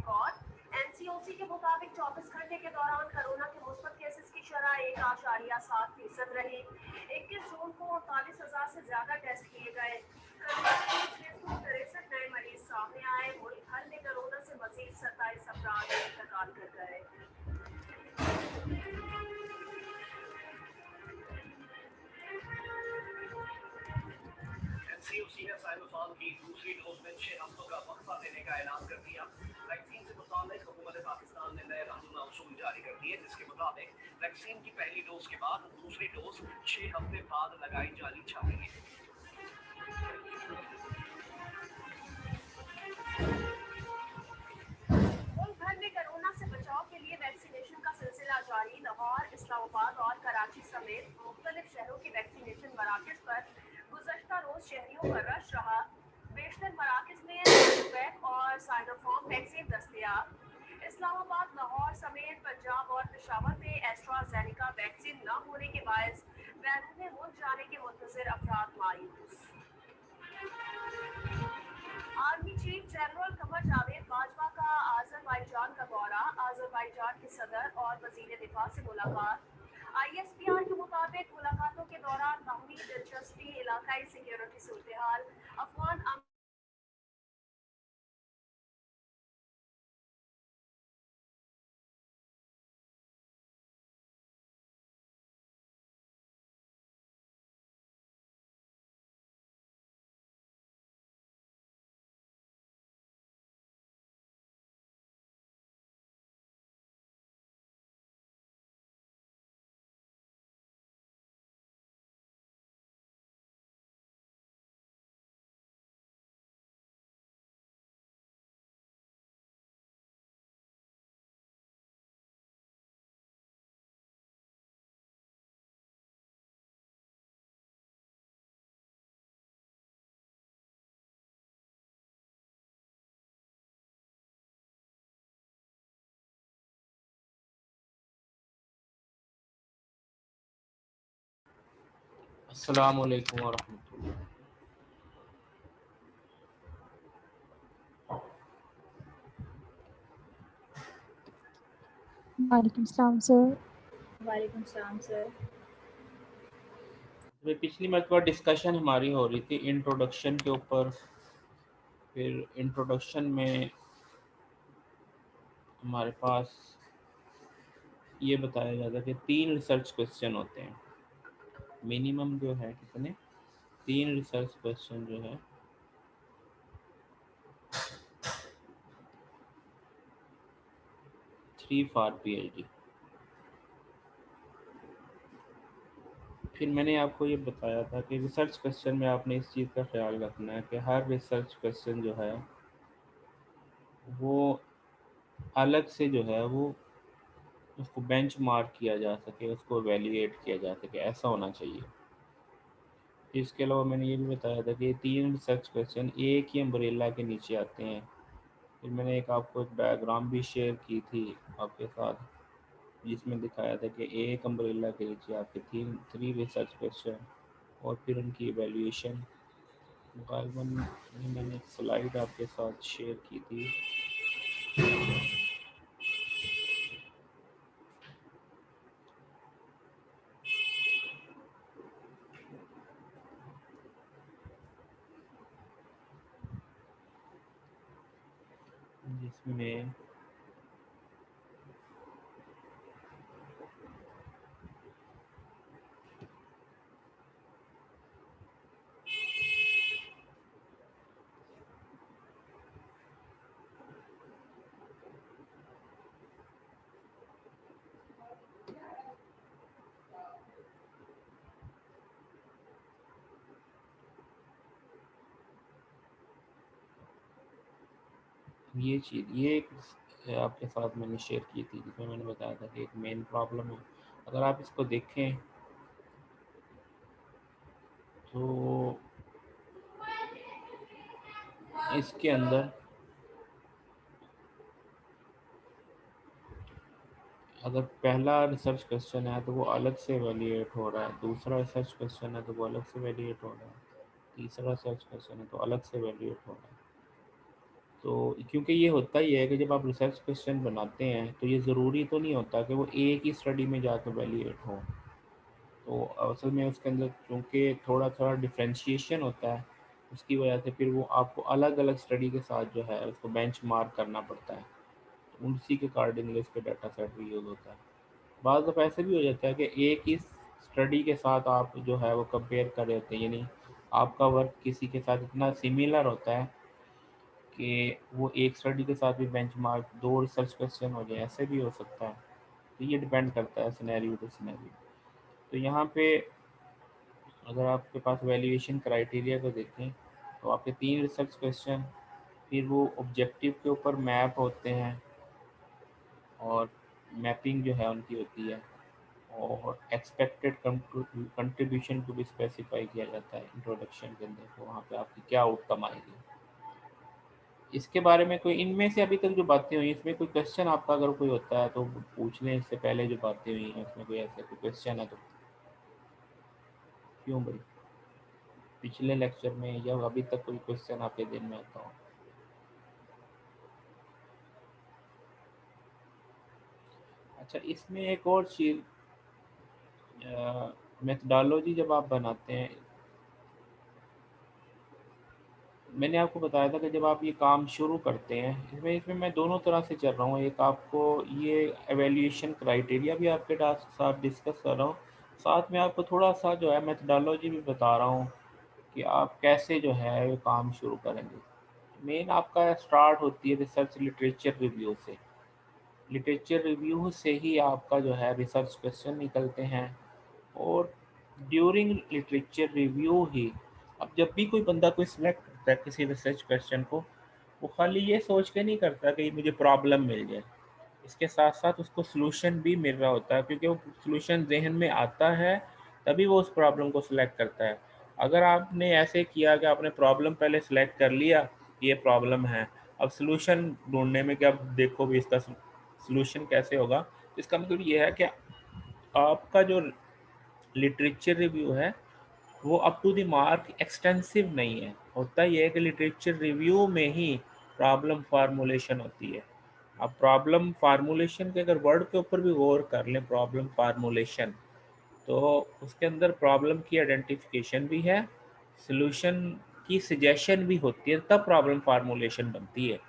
Record. NCOC के मुताबिक 24 घंटे के दौरान कोरोना के मुस्बत केसेस की शरह 1.7% रही। 21 जून को 39,000 से ज्यादा टेस्ट किए गए। 663 नए मरीज सामने आए। मुल्क भर में कोरोना से मजीद 27 अफराद इंतकाल कर गए। एनसीओसी ने साइनोफार्म की दूसरी डोज में 6 हफ्तों का वक्फा देने का ऐलान कर दिया। वैक्सीन से मुताबिक हुकूमत पाकिस्तान ने नए कानून उसूल जारी कर दिए, जिसके मुताबिक वैक्सीन की पहली डोज के बाद दूसरी डोज 6 हफ्ते बाद लगाई जानी चाहिए। मुल्क भर में कोरोना से बचाव के लिए वैक्सीनेशन का सिलसिला जारी। लाहौर, इस्लामाबाद और कराची समेत मुख्तलिफ शहरों के वैक्सीनेशन मराकज पर गुज़श्ता रोज शहरियों का रश रहा। बेशतर मराकज में सिनोवैक और साइनोफार्म वैक्सीन दस्तयाब। इस्लामाबाद, लाहौर समेत पंजाब और पेशावर में एस्ट्राजेनेका वैक्सीन न होने के बायस बैरून मुल्क जाने के मुंतज़िर अफराद मायूस। Army chief general Qamar Javed Bajwa का आज़रबाईजान का दौरा। आज़रबाईजान के सदर और वज़ीर दिफा से मुलाकात। आईएसपीआर के मुताबिक मुलाकातों के दौरान बाहमी दिलचस्पी, इलाकाई सिक्योरिटी सूरत-ए-हाल, अफगान अस्सलाम वालेकुम वरहमतुल्लाह। वालेकुम सलाम सर। वालेकुम सलाम सर। पिछली मरतबा डिस्कशन हमारी हो रही थी इंट्रोडक्शन के ऊपर। फिर इंट्रोडक्शन में हमारे पास ये बताया जाता है कि 3 रिसर्च क्वेश्चन होते हैं। मिनिमम जो है कितने, 3 रिसर्च क्वेश्चन जो है 3 फॉर पीएचडी। फिर मैंने आपको ये बताया था कि रिसर्च क्वेश्चन में आपने इस चीज़ का ख्याल रखना है कि हर रिसर्च क्वेश्चन जो है वो अलग से जो है वो उसको बेंच मार्क किया जा सके, उसको वैल्यूएट किया जा सके, ऐसा होना चाहिए। इसके अलावा मैंने ये भी बताया था कि 3 रिसर्च क्वेश्चन एक ही अम्ब्रेला के नीचे आते हैं। फिर मैंने आपको एक डायग्राम भी शेयर की थी आपके साथ, जिसमें दिखाया था कि एक अम्ब्रेला के नीचे आपके 3 रिसर्च क्वेश्चन और फिर उनकी इवैल्यूएशन। गालिबन मैंने एक स्लाइड आपके साथ शेयर की थी। जिसमें ये चीज़ ये एक आपके साथ मैंने शेयर की थी, जिसमें मैंने बताया था कि एक मेन प्रॉब्लम है। अगर आप इसको देखें तो इसके अंदर अगर पहला रिसर्च क्वेश्चन है तो वो अलग से वैल्यूएट हो रहा है, दूसरा रिसर्च क्वेश्चन है तो वो अलग से वैल्यूएट हो रहा है, तीसरा रिसर्च क्वेश्चन है तो अलग से वैल्यूएट हो रहा है। तो क्योंकि ये होता ही है कि जब आप रिसर्च क्वेश्चन बनाते हैं तो ये ज़रूरी तो नहीं होता कि वो एक ही स्टडी में जाकर वैल्यूएट हो। तो असल में उसके अंदर चूँकि थोड़ा थोड़ा डिफ्रेंशिएशन होता है, उसकी वजह से फिर वो आपको अलग अलग स्टडी के साथ जो है उसको बेंच मार्क करना पड़ता है। तो उसी के अकॉर्डिंगली उसके डाटा सेट भी यूज़ होता है। बाज़ दफ़ा ऐसे भी हो जाता है कि एक ही स्टडी के साथ आप जो है वो कंपेयर कर रहे होते हैं, यानी आपका वर्क किसी के साथ इतना सिमिलर होता है कि वो एक स्टडी के साथ भी बेंचमार्क 2 रिसर्च क्वेश्चन हो जाए, ऐसे भी हो सकता है। तो ये डिपेंड करता है सिनेरियो टू सिनेरियो। तो यहाँ पे अगर आपके पास वैल्यूएशन क्राइटेरिया को देखें तो आपके 3 रिसर्च क्वेश्चन, फिर वो ऑब्जेक्टिव के ऊपर मैप होते हैं और मैपिंग जो है उनकी होती है, और एक्सपेक्टेड कंट्रीब्यूशन को भी स्पेसिफाई किया जाता है इंट्रोडक्शन के अंदर, तो वहाँ पे आपकी क्या आउटकम आएगी। इसके बारे में कोई इनमें से अभी तक जो बातें हुई इसमें कोई क्वेश्चन आपका अगर कोई होता है तो पूछ लें, इससे पहले जो बातें हुई हैं उसमें कोई ऐसा कोई क्वेश्चन है तो। क्यों भाई, पिछले लेक्चर में या अभी तक कोई क्वेश्चन आपके दिन में आता हो? अच्छा, इसमें एक और चीज़, मेथडोलॉजी जब आप बनाते हैं, मैंने आपको बताया था कि जब आप ये काम शुरू करते हैं, इसमें इसमें मैं दोनों तरह से चल रहा हूँ। एक आपको ये एवेल्यूएशन क्राइटेरिया भी आपके साथ डिस्कस कर रहा हूँ, साथ में आपको थोड़ा सा जो है मेथडोलॉजी भी बता रहा हूँ कि आप कैसे जो है ये काम शुरू करेंगे। मेन आपका स्टार्ट होती है रिसर्च लिटरेचर रिव्यू से। लिटरेचर रिव्यू से ही आपका जो है रिसर्च क्वेश्चन निकलते हैं, और ड्यूरिंग लिटरेचर रिव्यू ही अब जब भी कोई बंदा कोई सिलेक्ट करता है किसी रिसर्च क्वेश्चन को, वो खाली ये सोच के नहीं करता कि मुझे प्रॉब्लम मिल जाए, इसके साथ साथ उसको सलूशन भी मिल रहा होता है, क्योंकि वो सलूशन जहन में आता है तभी वो उस प्रॉब्लम को सिलेक्ट करता है। अगर आपने ऐसे किया कि आपने प्रॉब्लम पहले सिलेक्ट कर लिया, ये प्रॉब्लम है, अब सलूशन ढूंढने में कि अब देखो भी इसका सलूशन कैसे होगा, इसका मतलब ये है कि आपका जो लिटरेचर रिव्यू है वो up to the mark extensive नहीं है। होता ये है कि लिटरेचर रिव्यू में ही प्रॉब्लम फार्मूलेशन होती है। अब प्रॉब्लम फार्मूलेशन के अगर वर्ड के ऊपर भी गौर कर लें, प्रॉब्लम फार्मूलेशन, तो उसके अंदर प्रॉब्लम की आइडेंटिफिकेशन भी है, सॉल्यूशन की सजेशन भी होती है, तब प्रॉब्लम फार्मूलेशन बनती है।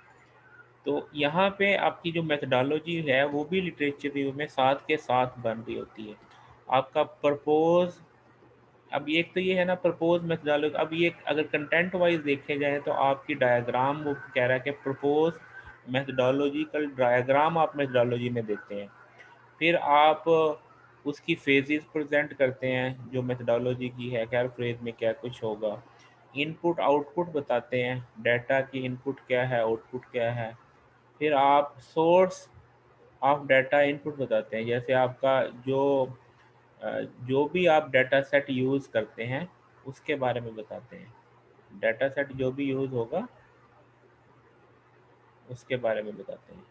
तो यहाँ पे आपकी जो मेथडोलॉजी है वो भी लिटरेचर रिव्यू में साथ के साथ बन रही होती है। आपका प्रपोज, अब ये एक तो ये है ना प्रपोज मेथडोलॉजी, अब ये अगर कंटेंट वाइज देखे जाए तो आपकी डायग्राम वो कह रहा है कि प्रपोज मेथडोलॉजिकल डायग्राम आप मेथडोलॉजी में देते हैं, फिर आप उसकी फेजेस प्रेजेंट करते हैं जो मेथडोलॉजी की है, हर फेज में क्या कुछ होगा, इनपुट आउटपुट बताते हैं, डाटा की इनपुट क्या है आउटपुट क्या है, फिर आप सोर्स ऑफ डाटा इनपुट बताते हैं, जैसे आपका जो भी आप डाटा सेट यूज़ करते हैं उसके बारे में बताते हैं, डाटा सेट जो भी यूज़ होगा उसके बारे में बताते हैं।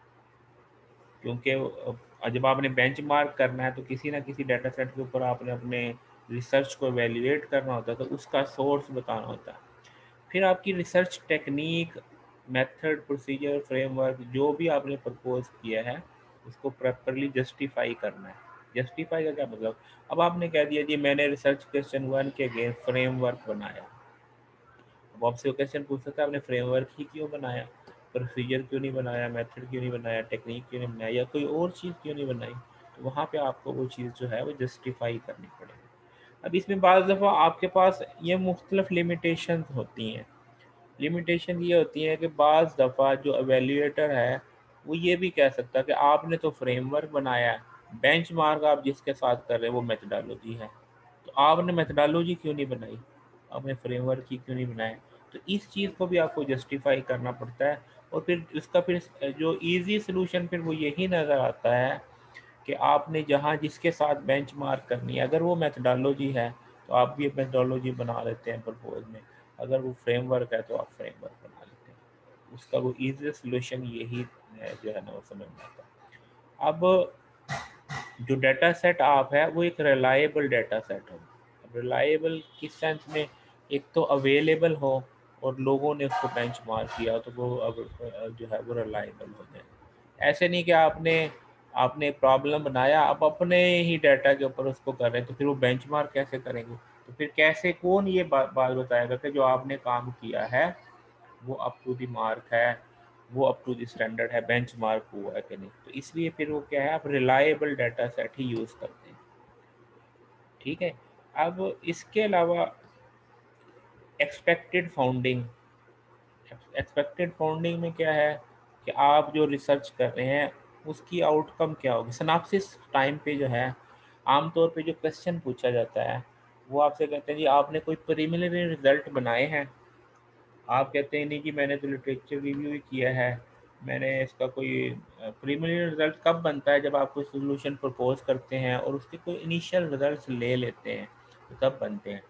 क्योंकि जब आपने बेंचमार्क करना है तो किसी ना किसी डाटा सेट के ऊपर आपने अपने रिसर्च को एवेल्युएट करना होता है, तो उसका सोर्स बताना होता है। फिर आपकी research technique, method, procedure, framework जो भी आपने प्रपोज किया है उसको प्रॉपरली जस्टिफाई करना है। जस्टिफाई का क्या मतलब, अब आपने कह दिया जी मैंने रिसर्च क्वेश्चन 1 के अगेंस्ट फ्रेमवर्क बनाया, अब आपसे क्वेश्चन पूछ सकता है आपने फ्रेमवर्क ही क्यों बनाया, प्रोसीजर क्यों नहीं बनाया, मेथड क्यों नहीं बनाया, टेक्निक क्यों नहीं बनाया, या कोई और चीज़ क्यों नहीं बनाई, तो वहाँ पे आपको वो चीज़ जो है वो जस्टिफाई करनी पड़ेगी। अब इसमें बाज़ दफ़ा आपके पास ये मुख्तलिफ लिमिटेशन होती हैं। लिमिटेशन ये होती है कि बाज़ दफ़ा जो एवेल्यूएटर है वो ये भी कह सकता है कि आपने तो फ्रेमवर्क बनाया है, बेंचमार्क आप जिसके साथ कर रहे हैं वो मेथडोलॉजी है, तो आपने मेथडोलॉजी क्यों नहीं बनाई, आपने फ्रेमवर्क ही क्यों नहीं बनाया। तो इस चीज़ को भी आपको जस्टिफाई करना पड़ता है, और फिर इसका फिर जो ईजी सोल्यूशन फिर वो यही नज़र आता है कि आपने जहाँ जिसके साथ बेंचमार्क करनी है, अगर वो मेथडोलॉजी है तो आप भी मेथडोलॉजी बना लेते हैं प्रपोज में, अगर वो फ्रेमवर्क है तो आप फ्रेमवर्क बना लेते हैं। उसका वो ईजी सोल्यूशन यही है जो है ना वो समझ में आता है। अब जो डाटा सेट आप है वो एक रिलायबल डाटा सेट हो। अब रिलायबल किस सेंस में, एक तो अवेलेबल हो, और लोगों ने उसको बेंचमार्क किया तो वो अब जो है वो रिलायबल हो जाए। ऐसे नहीं कि आपने आपने प्रॉब्लम बनाया, आप अपने ही डाटा के ऊपर उसको कर रहे हैं, तो फिर वो बेंचमार्क कैसे करेंगे? तो फिर कैसे कौन ये बात बताएगा कि जो आपने काम किया है वो अप टू द मार्क है, वो अप टू द स्टैंडर्ड है, बेंचमार्क हुआ है कि नहीं? तो इसलिए फिर वो क्या है, आप रिलायबल डाटा सेट ही यूज़ करते हैं। ठीक है। अब इसके अलावा एक्सपेक्टेड फाउंडिंग, एक्सपेक्टेड फाउंडिंग में क्या है कि आप जो रिसर्च कर रहे हैं उसकी आउटकम क्या होगी। सिनॉप्सिस टाइम पे जो है आमतौर पे जो क्वेश्चन पूछा जाता है वो आपसे कहते हैं जी आपने कोई प्रिलिमिनरी रिजल्ट बनाए हैं। आप कहते हैं नहीं कि मैंने तो लिटरेचर रिव्यू ही किया है, मैंने इसका कोई प्रिलिमिनरी रिजल्ट कब बनता है? जब आप कोई सोल्यूशन प्रपोज करते हैं और उसके कोई इनिशियल रिजल्ट्स ले लेते हैं तो तब बनते हैं।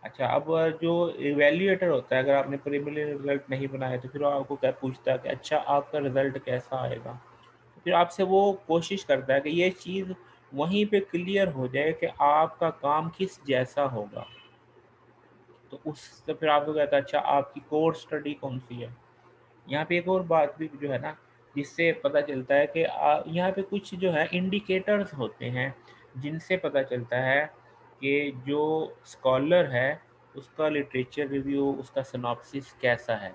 अच्छा, अब जो इवेल्युएटर होता है, अगर आपने प्रिलिमिनरी रिजल्ट नहीं बनाया तो फिर वो आपको क्या पूछता है कि अच्छा आपका रिजल्ट कैसा आएगा। तो फिर आपसे वो कोशिश करता है कि ये चीज़ वहीं पे क्लियर हो जाए कि आपका काम किस जैसा होगा। तो उससे फिर आपको कहता है अच्छा आपकी कोर स्टडी कौन सी है। यहाँ पे एक और बात भी जो है ना, जिससे पता चलता है कि यहाँ पे कुछ जो है इंडिकेटर्स होते हैं जिनसे पता चलता है कि जो स्कॉलर है उसका लिटरेचर रिव्यू, उसका सिनॉप्सिस कैसा है।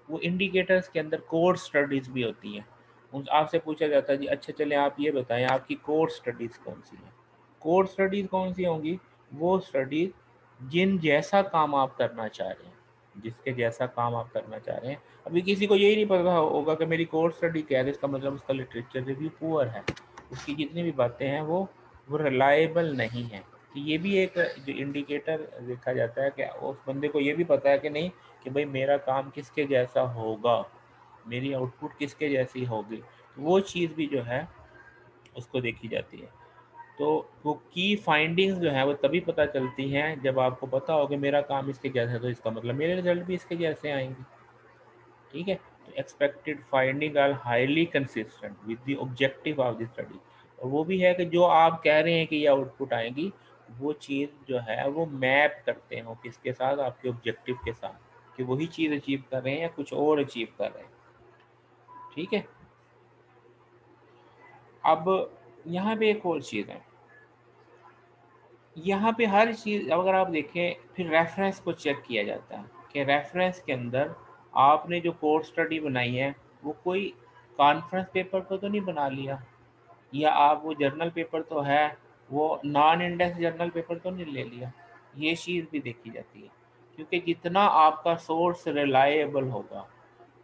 वो इंडिकेटर्स के अंदर कोर स्टडीज़ भी होती हैं। उन आपसे पूछा जाता है जी अच्छा चलें आप ये बताएं आपकी कोर स्टडीज़ कौन सी है। कोर स्टडीज़ कौन सी होंगी? वो स्टडीज़ जिन जैसा काम आप करना चाह रहे हैं, जिसके जैसा काम आप करना चाह रहे हैं। अभी किसी को यही नहीं पता होगा कि मेरी कोर स्टडी क्या है, इसका मतलब उसका लिटरेचर रिव्यू पुअर है, उसकी जितनी भी बातें हैं वो रिलायबल नहीं है। तो ये भी एक जो इंडिकेटर देखा जाता है कि उस बंदे को ये भी पता है कि नहीं कि भाई मेरा काम किसके जैसा होगा, मेरी आउटपुट किसके जैसी होगी। तो वो चीज़ भी जो है उसको देखी जाती है। तो वो की फाइंडिंग्स जो है वो तभी पता चलती हैं जब आपको पता हो कि मेरा काम इसके जैसा है, तो इसका मतलब मेरे रिजल्ट भी इसके जैसे आएंगे। ठीक है। तो expected finding are highly consistent with the objective of the study. और वो भी है कि जो आप कह रहे हैं कि ये आउटपुट आएगी वो चीज़ जो है वो मैप करते हो किसके साथ, आपके ऑब्जेक्टिव के साथ, कि वही चीज़ अचीव कर रहे हैं या कुछ और अचीव कर रहे हैं। ठीक है। अब यहाँ पे एक और चीज़ है, यहाँ पे हर चीज़ अगर आप देखें फिर रेफरेंस को चेक किया जाता है कि रेफरेंस के अंदर आपने जो कोर्स स्टडी बनाई है वो कोई कॉन्फ्रेंस पेपर को तो नहीं बना लिया, या आप वो जर्नल पेपर तो है वो नॉन इंडेक्स जर्नल पेपर तो नहीं ले लिया। ये चीज़ भी देखी जाती है, क्योंकि जितना आपका सोर्स रिलायबल होगा,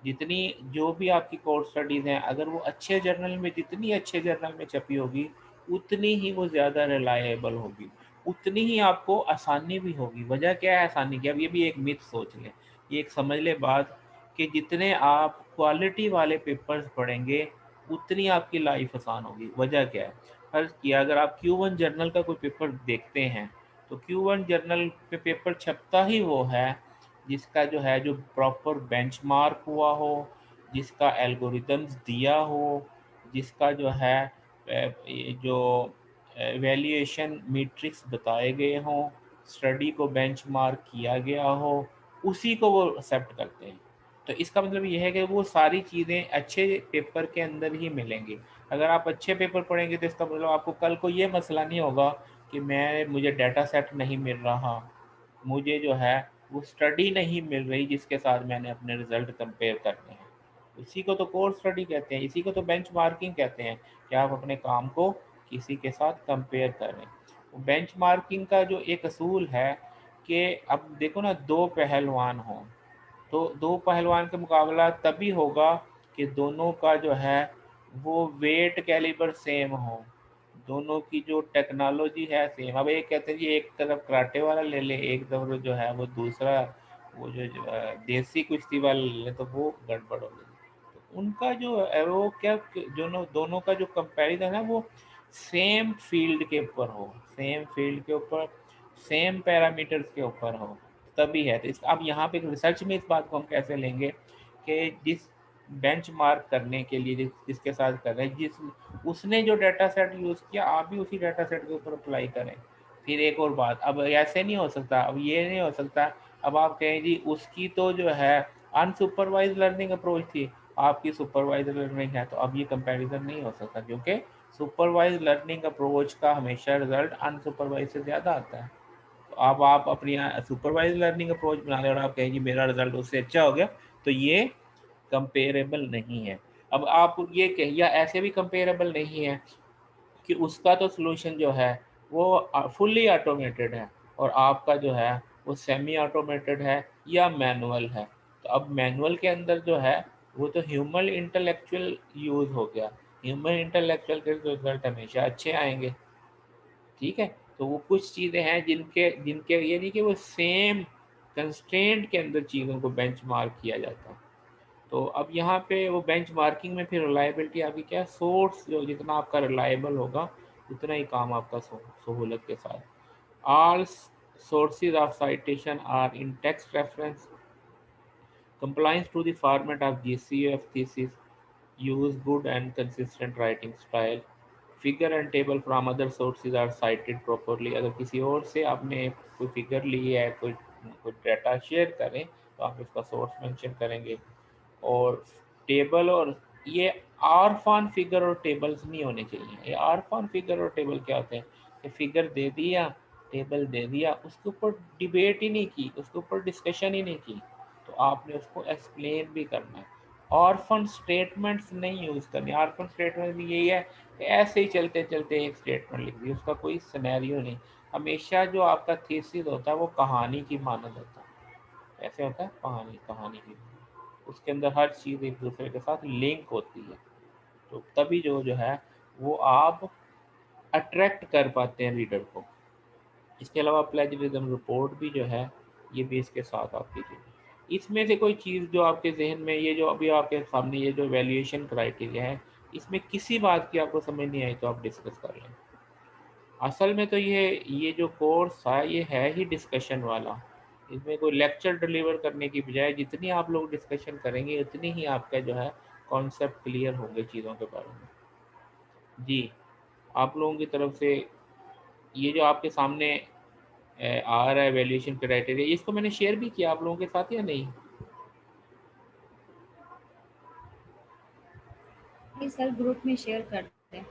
जितनी जो भी आपकी कोर्स स्टडीज़ हैं अगर वो अच्छे जर्नल में, जितनी अच्छे जर्नल में छपी होगी उतनी ही वो ज़्यादा रिलायबल होगी, उतनी ही आपको आसानी भी होगी। वजह क्या है आसानी की? अब ये भी एक मिथ सोच लें, ये एक समझ लें बात कि जितने आप क्वालिटी वाले पेपर्स पढ़ेंगे उतनी आपकी लाइफ आसान होगी। वजह क्या है? फर्ज किया अगर आप Q1 जर्नल का कोई पेपर देखते हैं तो Q1 जर्नल पे पेपर छपता ही वो है जिसका जो है जो प्रॉपर बेंचमार्क हुआ हो, जिसका एल्गोरिदम्स दिया हो, जिसका जो है जो वैल्यूएशन मैट्रिक्स बताए गए हों, स्टडी को बेंचमार्क किया गया हो, उसी को वो एक्सेप्ट करते हैं। तो इसका मतलब ये है कि वो सारी चीज़ें अच्छे पेपर के अंदर ही मिलेंगी। अगर आप अच्छे पेपर पढ़ेंगे तो इसका मतलब आपको कल को ये मसला नहीं होगा कि मुझे डाटा सेट नहीं मिल रहा, मुझे जो है वो स्टडी नहीं मिल रही जिसके साथ मैंने अपने रिजल्ट कंपेयर करने हैं। इसी को तो कोर स्टडी कहते हैं, इसी को तो बेंचमार्किंग कहते हैं कि आप अपने काम को किसी के साथ कंपेयर करें। बेंचमार्किंग का जो एक असूल है कि अब देखो ना, दो पहलवान हों तो दो पहलवान का मुकाबला तभी होगा कि दोनों का जो है वो वेट कैलिबर सेम हो, दोनों की जो टेक्नोलॉजी है सेम। अब एक कहते हैं जी एक तरफ कराटे वाला ले ले, एक तरफ जो है वो दूसरा वो जो देसी कुश्ती वाला ले ले, तो वो गड़बड़ हो गई। तो उनका जो है वो क्या, दोनों दोनों का जो कंपैरिजन है वो सेम फील्ड के ऊपर हो, सेम फील्ड के ऊपर, सेम पैरामीटर्स के ऊपर हो, तभी है। तो इस अब यहाँ पे रिसर्च में इस बात को हम कैसे लेंगे कि जिस बेंचमार्क करने के लिए जिसके साथ कर रहे हैं, जिस उसने जो डाटा सेट यूज़ किया आप भी उसी डाटा सेट के ऊपर अप्लाई करें। फिर एक और बात, अब ऐसे नहीं हो सकता, अब ये नहीं हो सकता अब आप कहें जी उसकी तो जो है अनसुपरवाइज लर्निंग अप्रोच थी, आपकी सुपरवाइज लर्निंग है, तो अब ये कंपैरिजन नहीं हो सकता क्योंकि सुपरवाइज लर्निंग अप्रोच का हमेशा रिजल्ट अनसुपरवाइज से ज़्यादा आता है। तो अब आप अपनी सुपरवाइज लर्निंग अप्रोच बना रहे हो और आप कहें जी मेरा रिजल्ट उससे अच्छा हो गया, तो ये कंपेरेबल नहीं है। अब आप ये कह या ऐसे भी कंपेरेबल नहीं है कि उसका तो सॉल्यूशन जो है वो फुल्ली ऑटोमेटेड है और आपका जो है वो सेमी ऑटोमेटेड है या मैनुअल है। तो अब मैनुअल के अंदर जो है वो तो ह्यूमन इंटेलेक्चुअल यूज़ हो गया, ह्यूमन इंटेलेक्चुअल के रिजल्ट हमेशा अच्छे आएंगे। ठीक है, तो वो कुछ चीज़ें हैं जिनके जिनके ये नहीं कि वो सेम कंस्ट्रेंट के अंदर चीज़ों को बेंचमार्क किया जाता है। तो अब यहाँ पे वो बेंचमार्किंग में फिर रिलायबिलिटी आपकी क्या है, सोर्स जो जितना आपका रिलायबल होगा उतना ही काम आपका सहूलत के साथ। All sources of citation are in text reference, compliance to the format of GCF thesis, use good and consistent writing style, figure and table from other sources are cited properly। अगर किसी और से आपने कोई फिगर ली है, कोई data share करें तो आप इसका सोर्स मेंशन करेंगे। और टेबल और ये आरफान फिगर और टेबल्स नहीं होने चाहिए। ये आरफान फिगर और टेबल क्या होते हैं कि फिगर दे दिया, टेबल दे दिया, उसके ऊपर डिबेट ही नहीं की, उसके ऊपर डिस्कशन ही नहीं की, तो आपने उसको एक्सप्लेन भी करना है। ऑर्फन स्टेटमेंट्स नहीं यूज़ करनी। ऑर्फन स्टेटमेंट भी यही है कि ऐसे ही चलते चलते एक स्टेटमेंट लिख दी, उसका कोई सिनेरियो नहीं। हमेशा जो आपका थीसिस होता है वो कहानी की मानद होता है। ऐसे होता है कहानी कहानी की, उसके अंदर हर चीज़ एक दूसरे के साथ लिंक होती है, तो तभी जो है वो आप अट्रैक्ट कर पाते हैं रीडर को। इसके अलावा प्लेजरिज्म रिपोर्ट भी जो है ये भी इसके साथ आप कीजिए। इसमें से कोई चीज़ जो आपके जहन में, ये जो अभी आपके सामने ये जो वैल्यूएशन क्राइटेरिया है, इसमें किसी बात की आपको समझ नहीं आई तो आप डिस्कस कर लें। असल में तो ये जो कोर्स था ये है ही डिस्कशन वाला। इसमें कोई लेक्चर डिलीवर करने की बजाय जितनी आप लोग डिस्कशन करेंगे उतनी ही आपका जो है कॉन्सेप्ट क्लियर होंगे चीज़ों के बारे में। जी, आप लोगों की तरफ से ये जो आपके सामने आ रहा है वैल्यूएशन क्राइटेरिया, इसको मैंने शेयर भी किया आप लोगों के साथ या नहीं? ये सर ग्रुप में शेयर करते हैं।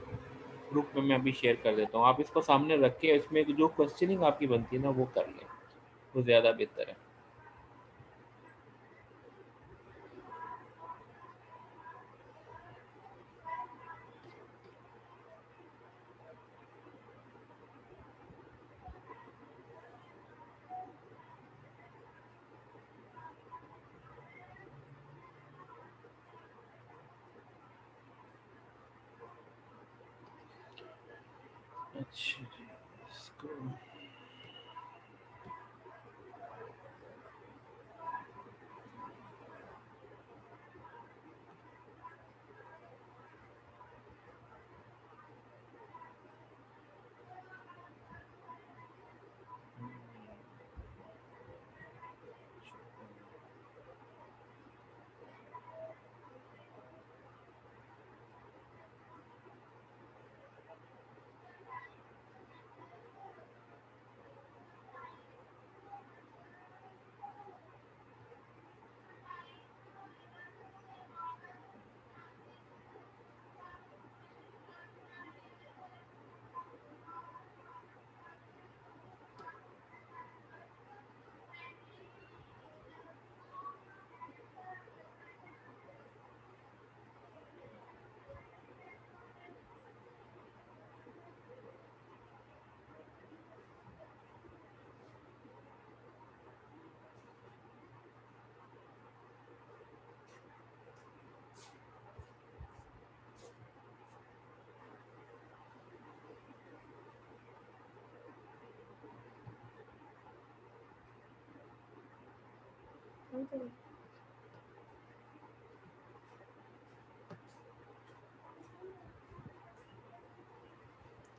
ग्रुप में मैं अभी शेयर कर देता हूँ। आप इसको सामने रख के इसमें जो क्वेश्चनिंग आपकी बनती है ना वो कर लें, वो ज़्यादा बेहतर है। अच्छा जी, इसको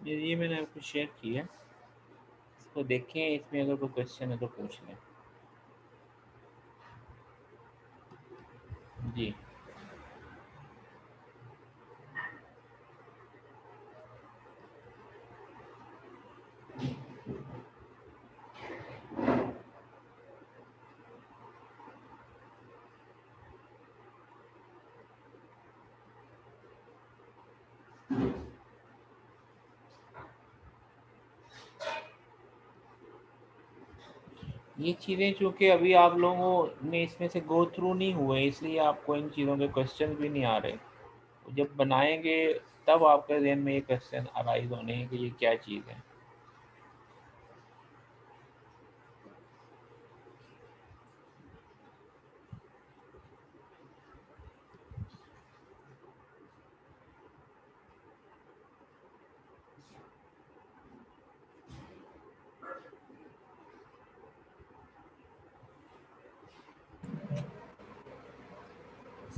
ये मैंने आपको शेयर किया है, इसको देखें, इसमें अगर कोई क्वेश्चन है तो पूछ लें। जी, ये चीज़ें चूँकि अभी आप लोगों ने इसमें से गो थ्रू नहीं हुए, इसलिए आपको इन चीज़ों के क्वेश्चन भी नहीं आ रहे। जब बनाएंगे तब आपके ज़हन में ये क्वेश्चन अराइज होने हैं कि ये क्या चीज़ है।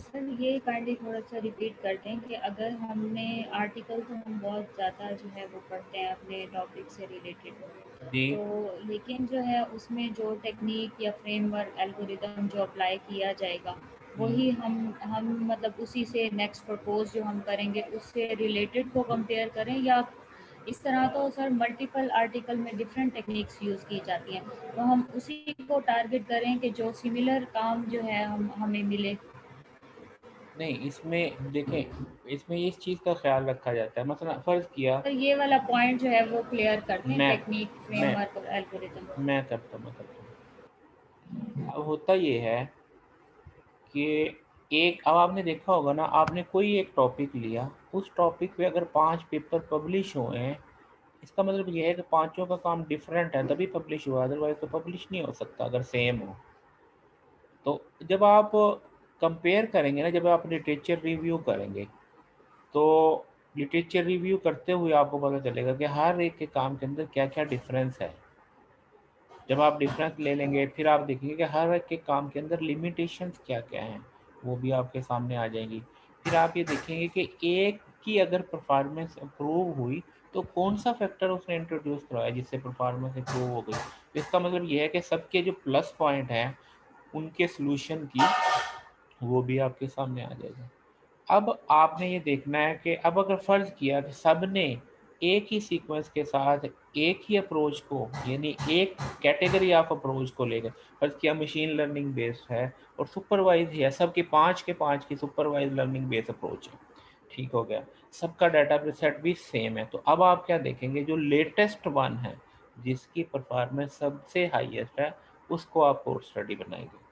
सर ये काइंडली थोड़ा सा रिपीट कर दें कि अगर हमने आर्टिकल तो हम बहुत ज़्यादा जो है वो पढ़ते हैं अपने टॉपिक से रिलेटेड, जी तो लेकिन जो है उसमें जो टेक्निक या फ्रेमवर्क एल्गोरिदम जो अप्लाई किया जाएगा वही हम मतलब उसी से नेक्स्ट प्रपोज जो हम करेंगे उससे रिलेटेड को कंपेयर करें, या इस तरह तो सर मल्टीपल आर्टिकल में डिफरेंट टेक्निक्स यूज़ की जाती हैं, तो हम उसी को टारगेट करें कि जो सिमिलर काम जो है हम हमें मिले। नहीं, इसमें देखें, इसमें इस चीज़ का ख्याल रखा जाता है, मसलन फ़र्ज़ किया तो ये वाला पॉइंट जो है वो क्लियर करते हैं, मैं टेक्निक मैं फ्रेमवर्क और एल्गोरिदम। मैं करता हूँ। अब होता ये है कि एक, अब आपने देखा होगा ना, आपने कोई एक टॉपिक लिया, उस टॉपिक पे अगर 5 पेपर पब्लिश हुए हैं, इसका मतलब ये है कि पाँचों का काम डिफरेंट है तभी पब्लिश हुआ, अदरवाइज तो पब्लिश नहीं हो सकता अगर सेम हो। तो जब आप कंपेयर करेंगे ना, जब आप लिटरेचर रिव्यू करेंगे, तो लिटरेचर रिव्यू करते हुए आपको पता चलेगा कि हर एक के काम के अंदर क्या क्या डिफरेंस है। जब आप डिफरेंस ले लेंगे, फिर आप देखेंगे कि हर एक के काम के अंदर लिमिटेशंस क्या क्या हैं, वो भी आपके सामने आ जाएंगी। फिर आप ये देखेंगे कि एक की अगर परफॉर्मेंस इम्प्रूव हुई तो कौन सा फैक्टर उसने इंट्रोड्यूस करवाया जिससे परफॉर्मेंस इम्प्रूव हो गई। तो इसका मतलब ये है कि सबके जो प्लस पॉइंट हैं उनके सॉल्यूशन की, वो भी आपके सामने आ जाएगा। अब आपने ये देखना है कि अब अगर फ़र्ज़ किया कि सब ने एक ही सीक्वेंस के साथ एक ही अप्रोच को, यानी एक कैटेगरी ऑफ अप्रोच को लेकर, फ़र्ज़ किया मशीन लर्निंग बेस्ड है और सुपरवाइज है, सबके 5 के 5 की सुपरवाइज लर्निंग बेस्ड अप्रोच है, ठीक हो गया, सबका डाटा सेट भी सेम है। तो अब आप क्या देखेंगे, जो लेटेस्ट वन है जिसकी परफॉर्मेंस सबसे हाईएस्ट है, उसको आप कोर्स स्टडी बनाएंगे।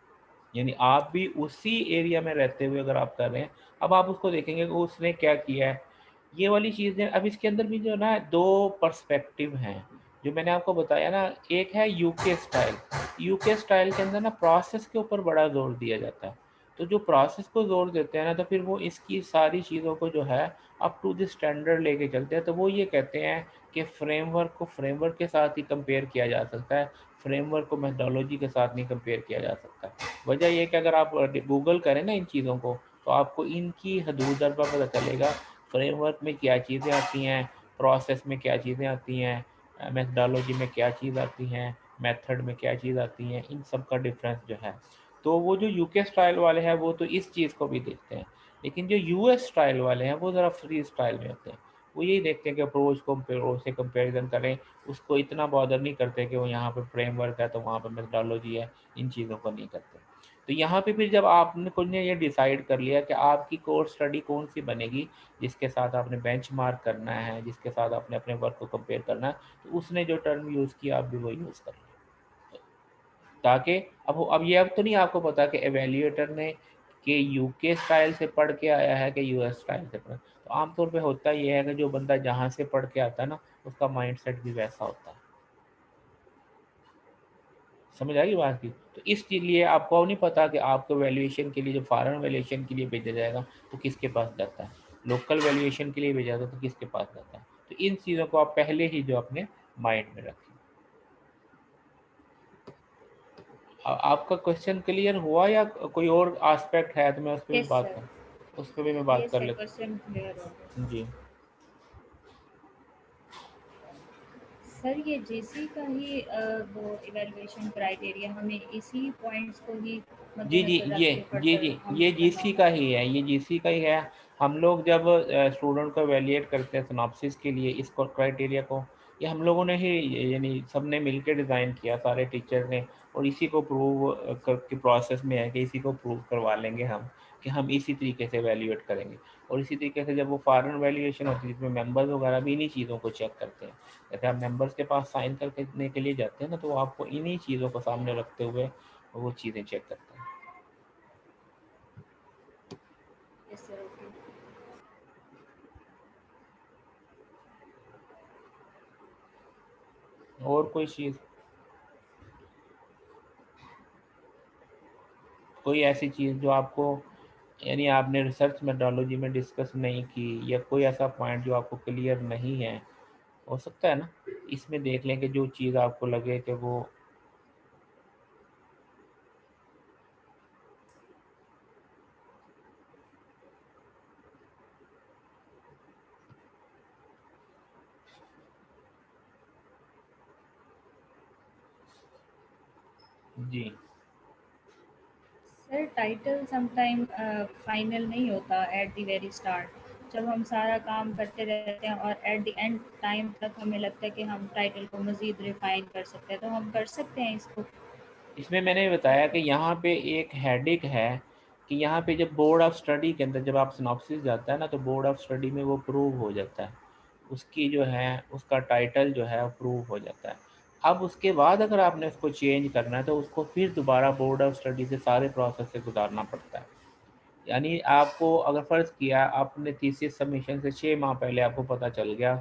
यानी आप भी उसी एरिया में रहते हुए अगर आप कर रहे हैं, अब आप उसको देखेंगे कि उसने क्या किया है। ये वाली चीज़ें अब इसके अंदर भी जो ना 2 पर्सपेक्टिव हैं, जो मैंने आपको बताया ना, एक है यूके स्टाइल। यूके स्टाइल के अंदर ना प्रोसेस के ऊपर बड़ा ज़ोर दिया जाता है। तो जो प्रोसेस को ज़ोर देते हैं ना, तो फिर वो इसकी सारी चीज़ों को जो है अप टू द स्टैंडर्ड लेके चलते हैं। तो वो ये कहते हैं कि फ्रेमवर्क को फ्रेमवर्क के साथ ही कंपेयर किया जा सकता है, फ्रेमवर्क को मेथोडोलॉजी के साथ नहीं कंपेयर किया जा सकता। वजह ये है कि अगर आप गूगल करें ना इन चीज़ों को, तो आपको इनकी हदूद दरपा पता चलेगा, फ्रेमवर्क में क्या चीज़ें आती हैं, प्रोसेस में क्या चीज़ें आती हैं, मेथोडोलॉजी में क्या चीज़ आती हैं, मेथड में क्या चीज़ आती हैं, इन सब का डिफरेंस जो है। तो वो जो यूके स्टाइल वाले हैं वो तो इस चीज़ को भी देखते हैं, लेकिन जो यूएस स्टाइल वाले हैं वो ज़रा फ्री स्टाइल में होते हैं। वो यही देखते हैं कि अप्रोच को अप्रोच से कंपेरिजन करें, उसको इतना बॉदर नहीं करते कि वो यहाँ पे फ्रेमवर्क है तो वहाँ पे मेथोडोलॉजी है, इन चीज़ों को नहीं करते। तो यहाँ पे फिर जब आपने कुछ ने ये डिसाइड कर लिया कि आपकी कोर्स स्टडी कौन सी बनेगी, जिसके साथ आपने बेंचमार्क करना है, जिसके साथ आपने अपने वर्क को कंपेयर करना है, तो उसने जो टर्म यूज़ किया आप भी वो यूज़ कर लें, ताकि अब ये अब तो नहीं आपको पता कि एवेल्यूएटर ने कि यूके स्टाइल से पढ़ के आया है कि यूएस स्टाइल से पढ़ा। तो आमतौर पे होता ये है कि जो बंदा जहाँ से पढ़ के आता है ना, उसका माइंडसेट भी वैसा होता है। समझ आई बात की? तो इसलिए आपको नहीं पता कि आपको वैल्यूएशन के लिए, जो फॉरेन वैल्यूएशन के लिए भेजा जाएगा तो किसके पास जाता है, लोकल वैल्यूएशन के लिए भेजा जाता है तो किसके पास जाता है। तो इन चीज़ों को आप पहले ही जो अपने माइंड में रखें। आपका क्वेश्चन क्लियर हुआ या कोई और एस्पेक्ट है तो मैं उस पर भी यस बात सर, कर, उस पर भी मैं बात ये कर सर लेता क्वेश्चन क्लियर हो गया। हूँ। जी सर ये जेसी का ही वो इवैल्यूएशन क्राइटेरिया हमें इसी पॉइंट्स को ही जी जी मद्देनजर ये रख के जी फर्दर जी हमें ये करना जीसी होगा। का ही है, ये जीसी का ही है। हम लोग जब स्टूडेंट को एवेलिएट करते हैं सिनॉप्सिस के लिए, इसको क्राइटेरिया को, ये हम लोगों ने ही, यानी सबने मिलकर डिज़ाइन किया, सारे टीचर ने, और इसी को प्रूव के प्रोसेस में है कि इसी को प्रूव करवा लेंगे हम कि हम इसी तरीके से वैल्यूएट करेंगे। और इसी तरीके से जब वो फॉरेन वैल्यूएशन होती है जिसमें मेंबर्स वगैरह भी इन्हीं चीज़ों को चेक करते हैं, जैसे आप मेंबर्स के पास साइन करने के लिए जाते हैं ना, तो वो आपको इन्हीं चीज़ों को सामने रखते हुए वो चीज़ें चेक करते हैं। Yes sir, okay. और कोई चीज़, कोई ऐसी चीज़ जो आपको, यानी आपने रिसर्च मेथोडोलॉजी में डिस्कस नहीं की, या कोई ऐसा पॉइंट जो आपको क्लियर नहीं है, हो सकता है ना इसमें देख लें कि जो चीज़ आपको लगे कि वो जी सर टाइटल समटाइम फाइनल नहीं होता एट द वेरी स्टार्ट, जब हम सारा काम करते रहते हैं और एट द एंड टाइम तक हमें लगता है कि हम टाइटल को मज़ीद रिफाइन कर सकते हैं, तो हम कर सकते हैं इसको। इसमें मैंने बताया कि यहाँ पे एक हेडिक है कि यहाँ पे जब बोर्ड ऑफ स्टडी के अंदर जब आप सिनॉप्सिस जाता है ना, तो बोर्ड ऑफ स्टडी में वो प्रूव हो जाता है, उसकी जो है उसका टाइटल जो है प्रूव हो जाता है। अब उसके बाद अगर आपने उसको चेंज करना है तो उसको फिर दोबारा बोर्ड ऑफ स्टडी से सारे प्रोसेस से गुजारना पड़ता है। यानी आपको अगर फ़र्ज़ किया आपने थीसिस सबमिशन से 6 माह पहले आपको पता चल गया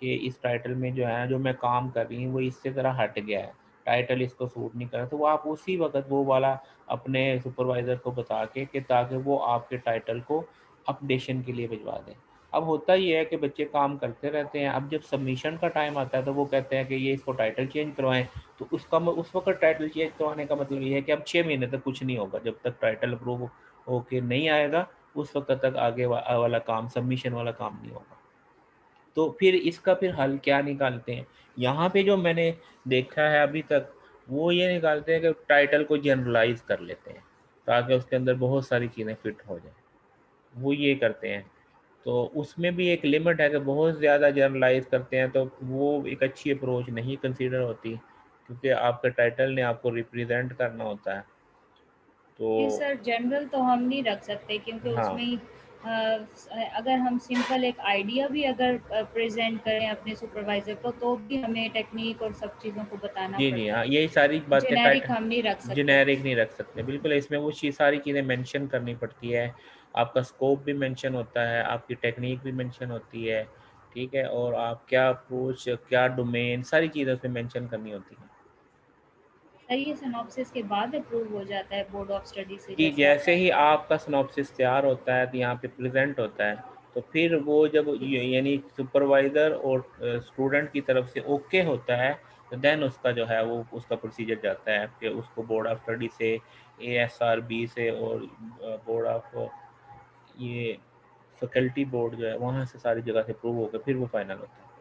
कि इस टाइटल में जो है जो मैं काम कर रही हूँ वो इससे ज़रा हट गया है, टाइटल इसको सूट नहीं कर रहा, तो वो आप उसी वक़्त वो वाला अपने सुपरवाइज़र को बता के कि ताकि वो आपके टाइटल को अपडेशन के लिए भिजवा दें। अब होता ये है कि बच्चे काम करते रहते हैं, अब जब सबमिशन का टाइम आता है तो वो कहते हैं कि ये इसको टाइटल चेंज करवाएँ, तो उस वक़्त टाइटल चेंज करवाने का मतलब ये है कि अब 6 महीने तक कुछ नहीं होगा, जब तक टाइटल अप्रूव होके नहीं आएगा उस वक्त तक आगे वाला काम, सबमिशन वाला काम नहीं होगा। तो फिर इसका फिर हल क्या निकालते हैं, यहाँ पे जो मैंने देखा है अभी तक वो ये निकालते हैं कि टाइटल को जनरलाइज कर लेते हैं ताकि उसके अंदर बहुत सारी चीज़ें फिट हो जाएं, वो ये करते हैं। तो उसमें भी एक लिमिट है कि बहुत ज़्यादा जनरलाइज करते हैं तो वो एक अच्छी अप्रोच नहीं कंसीडर होती, क्योंकि आपके टाइटल ने आपको रिप्रेजेंट करना होता है। तो जी सर, जनरल तो हम नहीं रख सकते क्योंकि हाँ, उसमें ही अगर हम सिंपल एक आइडिया भी अगर प्रेजेंट करें अपने सुपरवाइज़र को, तो भी हमें टेक्निक और सब चीज़ों को बताना जी, जी, पड़ता हाँ, है। यही सारी बातें जेनेरिक हम नहीं रख सकते। जेनेरिक नहीं रख सकते, बिल्कुल इसमें वो सारी चीज़ें मेंशन करनी पड़ती है। आपका स्कोप भी मेंशन होता है, आपकी टेक्निक भी मेंशन होती है, ठीक है? और आप क्या अप्रोच, क्या डोमेन, सारी चीज़ें उसमें मेंशन करनी होती हैं। सर ये सिनॉप्सिस के बाद अप्रूव हो जाता है बोर्ड ऑफ स्टडी से, कि जैसे जैसे आपने ही बताया? आपका सिनॉप्सिस तैयार होता है तो यहाँ पे प्रेजेंट होता है, तो फिर वो जब यानी सुपरवाइज़र और स्टूडेंट की तरफ से ओके होता है, तो देन उसका जो है वो उसका प्रोसीजर जाता है कि उसको बोर्ड ऑफ स्टडी से, ASRB से और बोर्ड ऑफ ये फैकल्टी बोर्ड जो है वहाँ से सारी जगह से अप्रूव होकर फिर वो फाइनल होता है।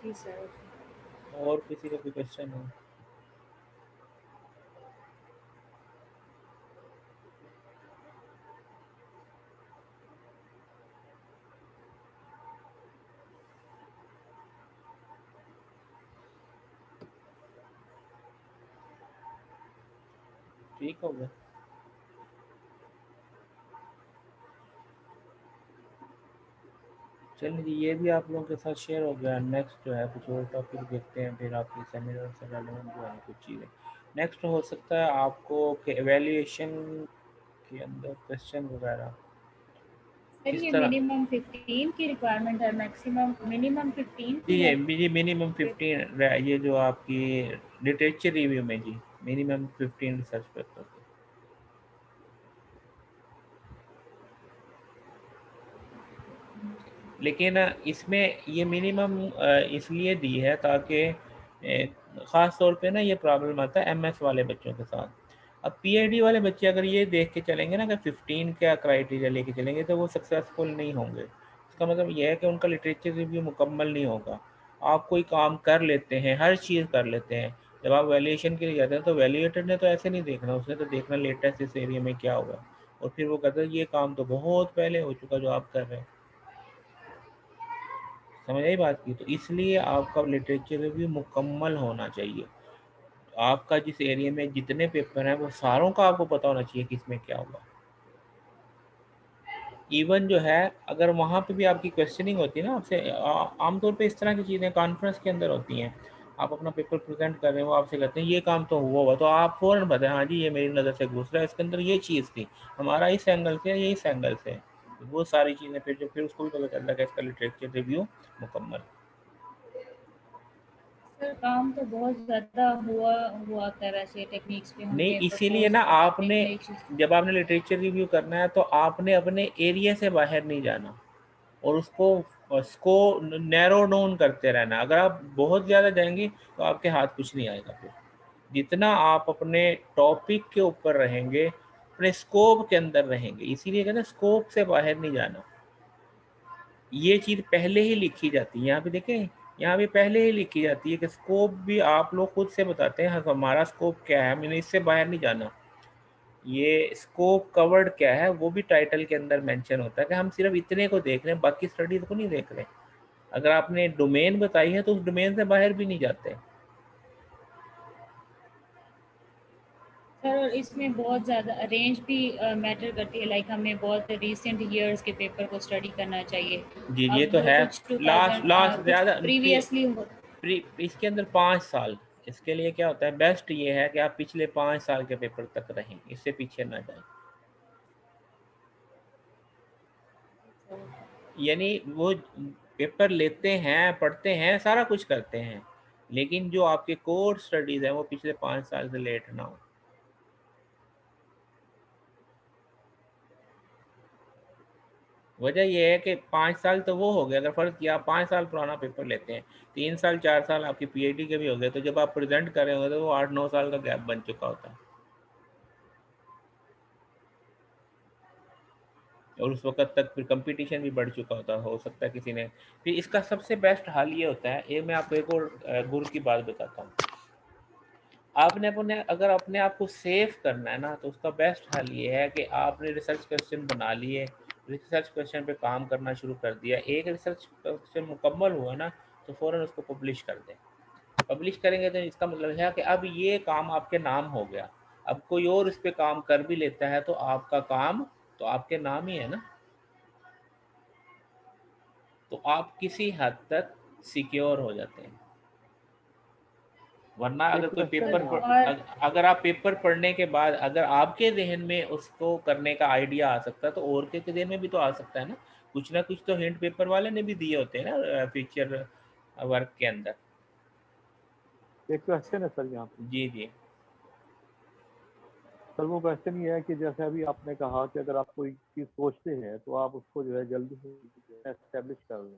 जी सर। और किसी का कोई क्वेश्चन हो? ठीक हो गया। चलिए जी, ये भी आप लोगों के साथ शेयर हो गया। नेक्स्ट जो है कुछ और टॉपिक देखते हैं, फिर आपकी सेमिनार से रेलेवेंट जो है कुछ चीज़ें। नेक्स्ट हो सकता है आपको कि एवेल्यूएशन के अंदर क्वेश्चन वगैरह सर किस ये तरह। मिनिमम 15 की रिक्वायरमेंट है, मैक्सिमम मिनिमम 15 जी की है। जी, मिनिमम 15, ये जो आपकी लिटरेचर रिव्यू में जी मिनिमम 15 रिसर्च पेपर। लेकिन इसमें ये मिनिमम इसलिए दी है ताकि ख़ास तौर पे ना ये प्रॉब्लम आता है MS वाले बच्चों के साथ। अब PhD वाले बच्चे अगर ये देख के चलेंगे ना कि 15 का क्राइटेरिया लेके चलेंगे तो वो सक्सेसफुल नहीं होंगे। इसका मतलब ये है कि उनका लिटरेचर रिव्यू मुकम्मल नहीं होगा। आप कोई काम कर लेते हैं, हर चीज़ कर लेते हैं, जब आप वैल्यूएशन के लिए जाते हैं तो वैल्यूएटर ने तो ऐसे नहीं देखना, उसने तो देखना लेटेस्ट इस एरिया में क्या हुआ है, और फिर वो कहता है ये काम तो बहुत पहले हो चुका जो आप कर रहे हैं। समझ आई बात की? तो इसलिए आपका लिटरेचर रिव्यू मुकम्मल होना चाहिए। आपका जिस एरिया में जितने पेपर हैं वो सारों का आपको पता होना चाहिए कि इसमें क्या हुआ। इवन जो है अगर वहाँ पे भी आपकी क्वेश्चनिंग होती है ना आपसे, आमतौर पे इस तरह की चीज़ें कॉन्फ्रेंस के अंदर होती हैं, आप अपना पेपर प्रेजेंट कर रहे हैं, वो आपसे कहते हैं ये काम तो हुआ हुआ, तो आप फ़ौरन बताएं हाँ जी ये मेरी नज़र से घुस रहा है, इसके अंदर ये चीज़ थी, हमारा इस एंगल से ये इस एंगल से, वो सारी चीज़ें फिर उसको भी पता चलता है कि इसका लिटरेचर रिव्यू मुकम्मल। सर काम तो बहुत ज़्यादा हुआ था वैसे टेक्निक्स पे, हम नहीं, पेपर इसीलिए पोस्ट ना करते थे आपने एक चीज़। जब आपने लिटरेचर रिव्यू करना है तो आपने अपने एरिया से बाहर नहीं जाना और उसको नैरो डाउन करते रहना। अगर आप बहुत ज़्यादा जाएंगे तो आपके हाथ कुछ नहीं आएगा। फिर जितना आप अपने टॉपिक के ऊपर रहेंगे, अपने स्कोप के अंदर रहेंगे, इसीलिए कहते हैं स्कोप से बाहर नहीं जाना। ये चीज़ पहले ही लिखी जाती है, यहाँ पे देखें, यहाँ पे पहले ही लिखी जाती है कि स्कोप भी आप लोग खुद से बताते हैं, हाँ हमारा स्कोप क्या है, मैंने इससे बाहर नहीं जाना। ये स्कोप कवर्ड क्या है वो भी टाइटल के अंदर मेंशन होता है कि हम सिर्फ इतने को देख रहे हैं, बाकी स्टडीज को नहीं देख रहे। अगर आपने डोमेन बताई है तो उस डोमेन से बाहर भी नहीं जाते। सर और इसमें बहुत ज़्यादा रेंज भी मैटर करती है, लाइक हमें बहुत रीसेंट ईयर्स के पेपर को स्टडी करना चाहिए। जी ये अब तो है। कुछ लास्ट 2000 लास्ट कुछ ज़्यादा प्रीवियसली इसके अंदर 5 साल, इसके लिए क्या होता है, बेस्ट ये है कि आप पिछले 5 साल के पेपर तक रहें, इससे पीछे ना जाएं। यानी वो पेपर लेते हैं, पढ़ते हैं, सारा कुछ करते हैं, लेकिन जो आपके कोर स्टडीज़ हैं वो पिछले 5 साल से लेट ना हो। वजह यह है कि 5 साल तो वो हो गया, अगर फ़र्ज़ किया आप 5 साल पुराना पेपर लेते हैं, 3 साल 4 साल आपकी पीएचडी के भी हो गए, तो जब आप प्रेजेंट कर रहे होते तो वो 8-9 साल का गैप बन चुका होता है और उस वक्त तक फिर कंपटीशन भी बढ़ चुका होता, हो सकता है किसी ने। फिर इसका सबसे बेस्ट हाल ये होता है, ये मैं आपको एक और गुर की बात बताता हूँ। आपने अपने अगर अपने आप को सेफ करना है ना तो उसका बेस्ट हल ये है कि आपने रिसर्च क्वेश्चन बना लिए, रिसर्च क्वेश्चन पे काम करना शुरू कर दिया, एक रिसर्च क्वेश्चन मुकम्मल हुआ ना तो फ़ौरन उसको पब्लिश कर दें। पब्लिश करेंगे तो इसका मतलब है कि अब ये काम आपके नाम हो गया। अब कोई और इस पे काम कर भी लेता है तो आपका काम तो आपके नाम ही है ना, तो आप किसी हद तक सिक्योर हो जाते हैं। वरना एक अगर कोई क्वेश्चन है आप और अगर आप पेपर पढ़ने के बाद अगर आपके जहन में उसको करने का आइडिया आ सकता है तो और के जहन में भी तो आ सकता है ना कुछ तो हिंट पेपर वाले ने भी दिए होते हैं ना फीचर वर्क के अंदर। एक क्वेश्चन है सर यहाँ पे। जी जी सर वो क्वेश्चन ये है कि जैसे अभी आपने कहा कि अगर आप कोई चीज़ सोचते हैं तो आप उसको जो है जल्दी से एस्टेब्लिश कर लें,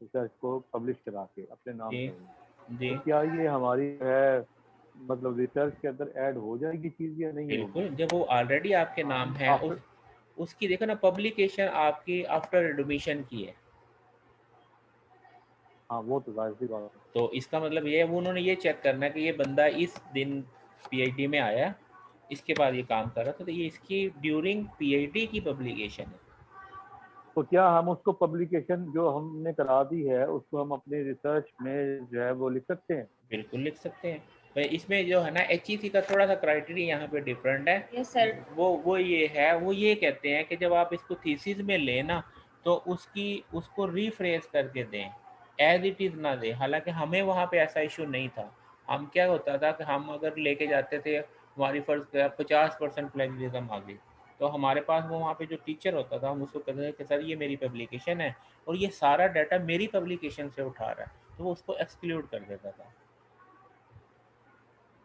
रिसर्च को पब्लिश करा के अपने नाम जी कर लें। जी तो क्या ये हमारी जो है मतलब रिसर्च के अंदर ऐड हो जाएगी चीज़ या नहीं होगी? बिल्कुल, जब वो ऑलरेडी आपके नाम है आफ्टर उसकी देखो ना, पब्लिकेशन आपकी आफ्टर एडमिशन की है, हाँ वो तो जाहिर सी बात है। तो इसका मतलब ये है वो उन्होंने ये चेक करना है कि ये बंदा इस दिन पीएचडी में आया, इसके बाद ये काम कर रहा था, तो ये इसकी ड्यूरिंग पीएचडी की पब्लिकेशन है। तो क्या हम उसको पब्लिकेशन जो हमने करा दी है उसको हम अपनी रिसर्च में जो है वो लिख सकते हैं? बिल्कुल लिख सकते हैं। भाई इसमें जो है ना एचईसी का थोड़ा सा क्राइटेरिया यहाँ पे डिफरेंट है। Yes sir. वो ये है, वो ये कहते हैं कि जब आप इसको थीसिस में लें ना तो उसको रीफ्रेश करके दें, एज इट इज़ ना दें। हालांकि हमें वहाँ पे ऐसा इशू नहीं था। हम क्या होता था कि हम अगर लेके जाते थे, हमारी फ़र्ज़ 50% प्लेजरिज्म आ गई, तो हमारे पास वो वहाँ पे जो टीचर होता था हम उसको कहते थे कि सर ये मेरी पब्लिकेशन है और ये सारा डाटा मेरी पब्लिकेशन से उठा रहा है, तो वो उसको एक्सक्लूड कर देता था।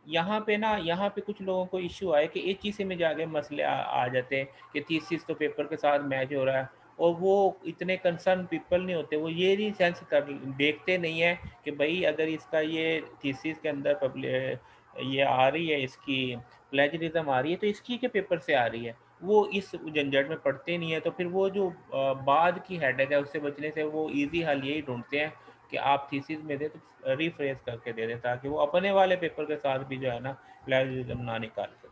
यहाँ पे कुछ लोगों को इश्यू आए कि एक चीज़ में जाके मसले आ जाते हैं कि थीसिस तो पेपर के साथ मैच हो रहा है, और वो इतने कंसर्न पीपल नहीं होते, वो ये नहीं सेंस कर देखते नहीं है कि भाई अगर इसका ये थीसिस के अंदर ये आ रही है, इसकी प्लेजरिज्म आ रही है, तो इसकी के पेपर से आ रही है। वो इस झंझट में पड़ते नहीं है, तो फिर वो जो बाद की हेडेक है उससे बचने से वो ईजी हल यही ढूंढते हैं कि आप थीसिस में दें तो रिफ्रेश करके दे दें, ताकि वो अपने वाले पेपर के साथ भी जो है ना प्लेजरिज्म ना निकाल सके।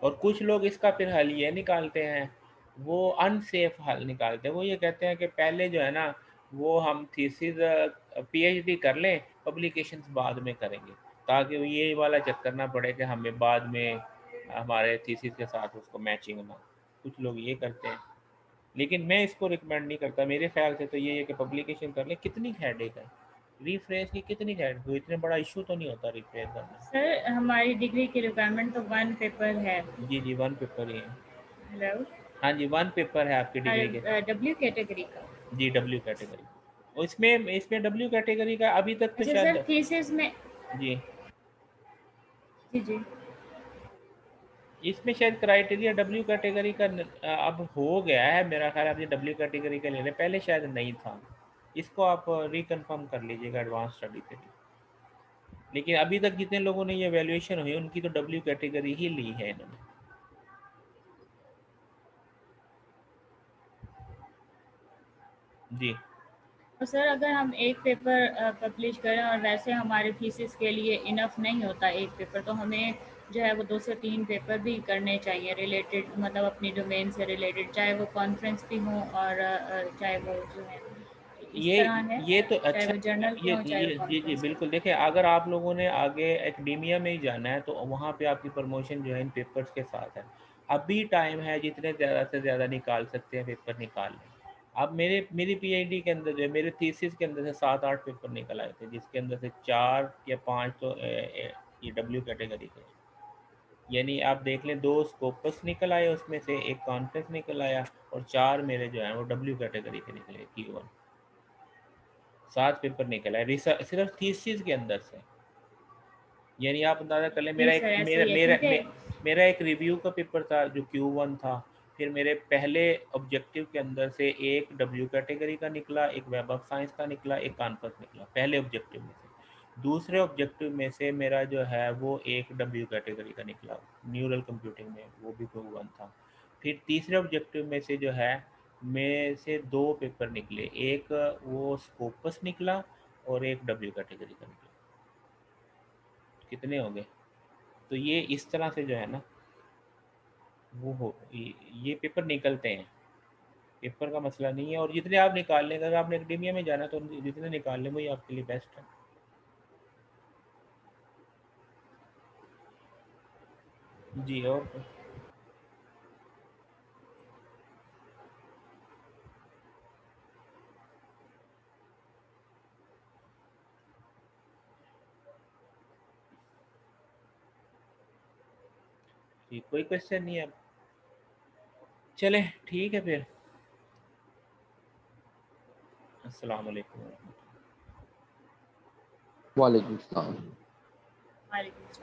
और कुछ लोग इसका फिर हल ये निकालते हैं, वो अनसेफ हल निकालते हैं। वो ये कहते हैं कि पहले जो है ना वो हम थीसिस PhD कर लें, पब्लिकेशंस बाद में करेंगे, ताकि ये वाला चक्कर ना पड़े कि हमें बाद में हमारे थीसिस के साथ उसको मैचिंग ना। कुछ लोग ये करते हैं, लेकिन मैं इसको रिकमेंड नहीं करता। मेरे ख्याल से तो ये है कि पब्लिकेशन कर लें। कितनी हेडेक है रिफ्रेश की, कितनी हेडेक, कोई इतना बड़ा इशू तो नहीं होता रिफ्रेश करना। सर हमारी डिग्री की रिक्वायरमेंट तो 1 पेपर है। जी जी, 1 पेपर ही है। हेलो, हाँ जी, 1 पेपर है आपकी डिग्री के। डब्ल्यू कैटेगरी का। जी, W कैटेगरी। और इसमें W कैटेगरी का अभी तक तो अच्छा सर, शायद। थीसिस में जी, जी जी इसमें शायद क्राइटेरिया W कैटेगरी का अब हो गया है मेरा ख्याल। आप ये W कैटेगरी का ले लें, पहले शायद नहीं था। इसको आप रिकन्फर्म कर लीजिएगा एडवांस स्टडी के लिए। लेकिन अभी तक जितने लोगों ने ये वैल्यूएशन हुई उनकी तो W कैटेगरी ही ली है इन्होंने। जी तो सर अगर हम एक पेपर पब्लिश करें और वैसे हमारे थीसिस के लिए इनफ नहीं होता एक पेपर, तो हमें जो है वो 2 से 3 पेपर भी करने चाहिए रिलेटेड, मतलब अपनी डोमेन से रिलेटेड, चाहे वो कॉन्फ्रेंस भी हो और चाहे वो जो है इस ये तरह है, ये तो चाहे अच्छा। वो जर्नल पे हो चाहे वो जी जी कॉन्फ्रेंस पे बिल्कुल। देखिए, अगर आप लोगों ने आगे एकेडेमिया में ही जाना है तो वहाँ पे आपकी प्रमोशन जो है इन पेपर्स के साथ है। अभी टाइम है, जितने ज़्यादा से ज़्यादा निकाल सकते हैं पेपर निकाल लें। अब मेरी PhD के अंदर जो है, मेरे थीसिस के अंदर से 7-8 पेपर निकल आए थे, जिसके अंदर से 4 या 5 तो ये W कैटेगरी के। यानी आप देख लें, 2 स्कोपस निकल आए उसमें से, 1 कॉन्फ्रेंस निकल आया, और 4 मेरे जो हैं वो W कैटेगरी के निकले Q1। 7 पेपर निकल आए सिर्फ थीसिस के अंदर से। यानी आप अंदाज़ा कर लें, जी सर ऐसे ही है क्योंकि मेरा एक रिव्यू का पेपर था जो Q1 था। फिर मेरे पहले ऑब्जेक्टिव के अंदर से एक W कैटेगरी का निकला, एक वेब ऑफ साइंस का निकला, एक कॉन्फ्रेंस निकला, पहले ऑब्जेक्टिव में से। दूसरे ऑब्जेक्टिव में से मेरा जो है वो एक W कैटेगरी का निकला, न्यूरल कंप्यूटिंग में, वो भी Q1 था। फिर तीसरे ऑब्जेक्टिव में से जो है में से 2 पेपर निकले, एक वो स्कोपस निकला और एक W कैटेगरी का निकला। कितने हो गए? तो ये इस तरह से जो है ना वो हो ये पेपर निकलते हैं। पेपर का मसला नहीं है, और जितने आप निकाल लें, अगर आपने एकेडेमिया में जाना तो जितने निकाल लें वही आपके लिए बेस्ट है। जी, और जी, कोई क्वेश्चन नहीं है। चलें, ठीक है फिर। अस्सलाम वालेकुम। वालेकुम सलाम। वालेकुम